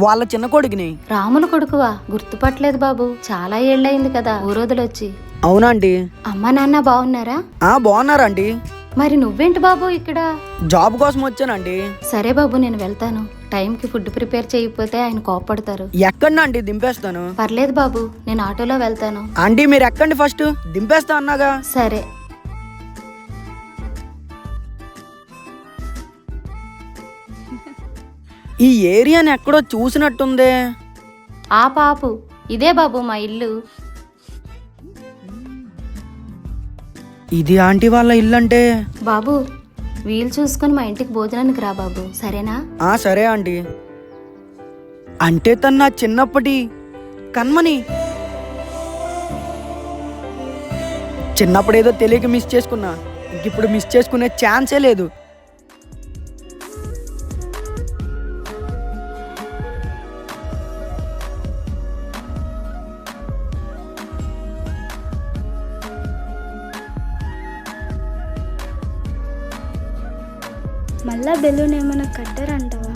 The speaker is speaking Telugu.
వాళ్ళ చిన్న కొడుకుని. రాముల కొడుకువా? గుర్తుపట్టలేదు బాబు, చాలా ఏళ్ళయింది కదా ఊరోదులొచ్చి. అవునా ఆంటీ? అమ్మా నాన్న బాగున్నారా? బాగున్నారంటీ. మరి నువ్వేంటి బాబు ఇక్కడ? జాబ్ కోసం వచ్చానండి. సరే బాబు, నేను వెళ్తాను. టైంకి ఫుడ్ ప్రిపేర్ చేయకపోతే ఆయన కోపడతారు. ఎక్కడండి దింపేస్తాను. పర్లేదు బాబు, నేను ఆటోలో వెళ్తాను. ఆంటీ మీరు ఎక్కండి, ఫస్ట్ దింపేస్తా అన్నాగా. సరే. ఈ ఏరియాని ఎక్కడో చూసినట్టుందే. ఆ పాపు, ఇదే బాబు మా ఇల్లు. ఇది ఆంటీ వాళ్ళ ఇల్లు అంటే. బాబు, వీలు చూసుకుని మా ఇంటికి భోజనానికి రా బాబు, సరేనా? సరే ఆంటీ. అంటే తను నా చిన్నప్పటి కన్మని. చిన్నప్పుడు ఏదో తెలియక మిస్ చేసుకున్నా, ఇంకిప్పుడు మిస్ చేసుకునే ఛాన్సే లేదు. మళ్ళా బెలూన్ ఏమైనా కట్టారంటావా?